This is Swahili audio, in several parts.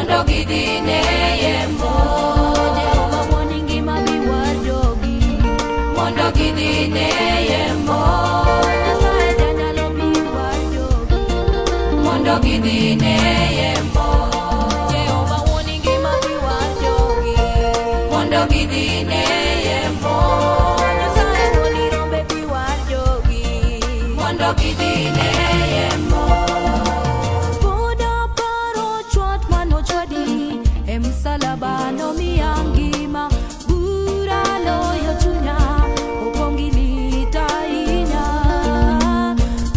mondo gidine yembo. Jehova wuoni ngima biwar jogi, mondo gidine yembo. Nyasaye janyalo biwar jogi, mondo gidine yembo. Jehova wuoni ngima biwar jogi, mondo gidine yembo. Nyasaye wuoni rombe biwar jogi, mondo gidine yembo. Buda paro chwat manochwadi, e msalaba nomiya ngima. Bura loyo chunya, opong' gi lit ahinya.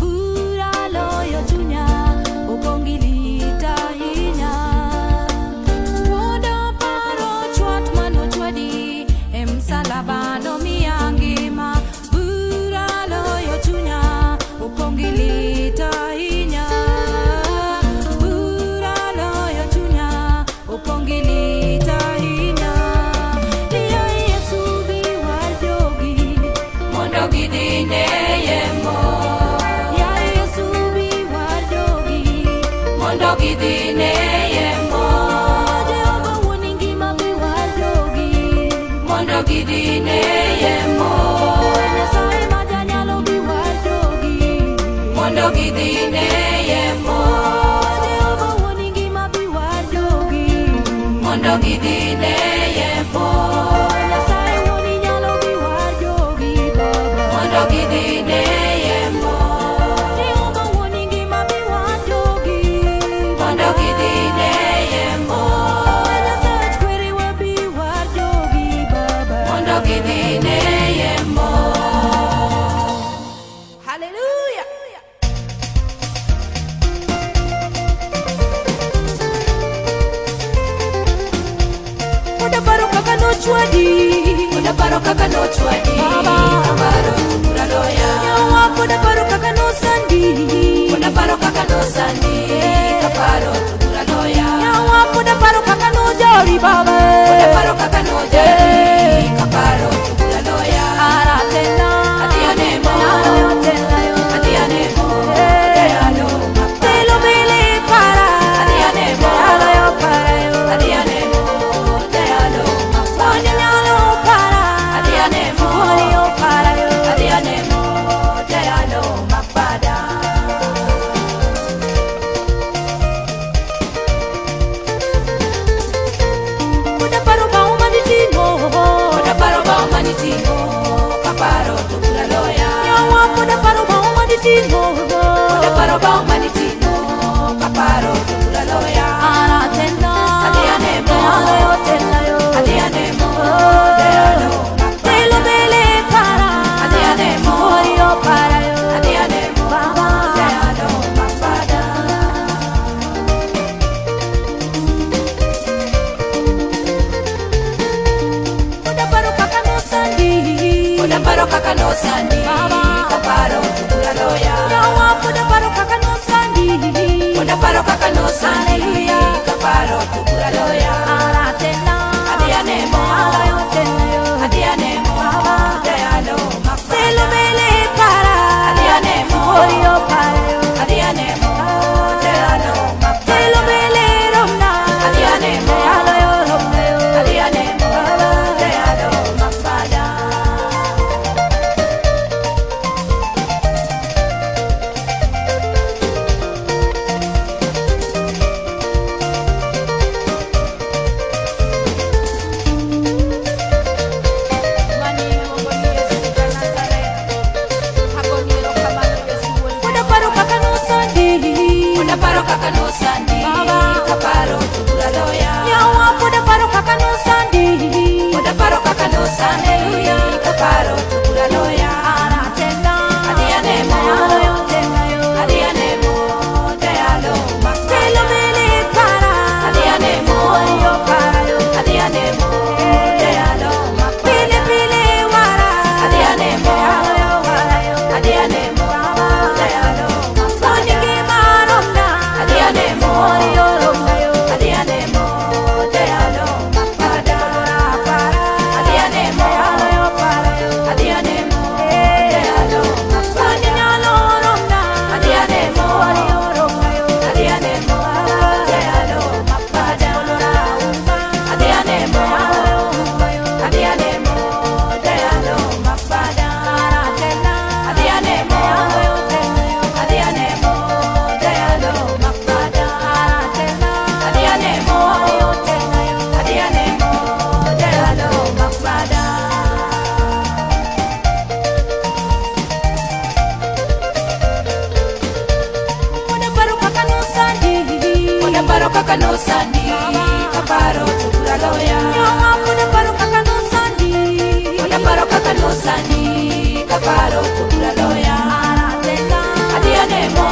Bura loyo chunya, opong' gi lit ahinya. Buda paro chwat manochwadi, e msalaba nomiya ngima. Bura loyo chunya, opong' gi lit ahinya. Bura loyo chunya, opong' gi lit ahinya. Liyo Yesu biwar jogi, mondo gidine yembo. ya Yesu biwar jogi. mondo gidine yembo. Jehova wuoni ngima biwar jogi, mondo gidine yembo. Nyasaye ma janyalo biwar jogi. mondo gidine yembo. Jehova wuoni ngima biwar jogi, mondo gidine yembo. Nyasaye wuoni nyalo biwar jogi Baba. mondo gidine yembo. Jehova wuoni ngima biwar jogi, mondo gidine yembo. Nyasaye kweriwa biwar jogi Baba. mondo gidine yembo. Hallelujah. Uda paro kaka nochwadi, Uda paro kaka nochwadi, Baba. kaparo tukura loya. nyawa uda paro kaka nosandi, Uda paro kaka nosandi, kaparo tukura loya. nyawa uda paro kaka nojori Baba. Uda paro kaka nojari, kaparo tukura loya. Ara tena, Adia nemo, Ara tena yo. adia nemo, dealo mapa. Telo bele para, Adia nemo, Ara yo para yo. adia nemo, dealo mapa. Oni nyalo para, Adia nemo, Oni yo para yo. adia nemo, dealo mapada. Uda paro ba umanitingo, Uda paro ba manitimo, kaparo tukura loya. nyawa uda paro ba umanitingo. Uda paro ba manitimo, kaparo tukura loya. Ara tena, Adia nemo, Ara yo tena yo. adia nemo, dealo mapa. Telo bele para, Adia nemo, Oni yo para yo. adia nemo, Baba. dealo mapada. Uda paro kaka nosandi, Uda paro kaka nosandi, Baba. kaparo tukura loya. nyawa uda paro kaka nosandi. Uda paro kaka nosandi, Hallelujah. kaparo tukura loya. Ara tena, Adia nemo, Ara yo tena yo. adia nemo, Baba. dealo mapada. Telo bele para, Adia nemo, Oni yo para yo. adia nemo, dealo mapada. Telo bele romna, Adia nemo, Ara yo romna yo. adia nemo, Baba. dealo mapada. Uda paro kaka nosandi, Uda paro kaka nosandi, Baba. kaparo tukura loya. nyawa uda paro kaka nosandi. Uda paro kaka nosandi, kaparo tukura loya. Ara tena, Adia nemo, Ara yo tena yo. adia nemo, dealo mapada. Telo bele para, Adia nemo, Oni yo para yo. adia nemo, dealo mapada. Pile pile wara, Adia nemo, Ara yo para yo. adia nemo, dealo mapada. Oni ngima romna, Adia nemo, Oni yo romna yo. adia nemo, dealo mapada. Adia nemo, Ara yo para yo. adia kaka nosani kaparo tukura loya Nyawa puna paro kaka no sandi. Una paro kaka nosani kaparo tukura loya Arateka. Adia nemo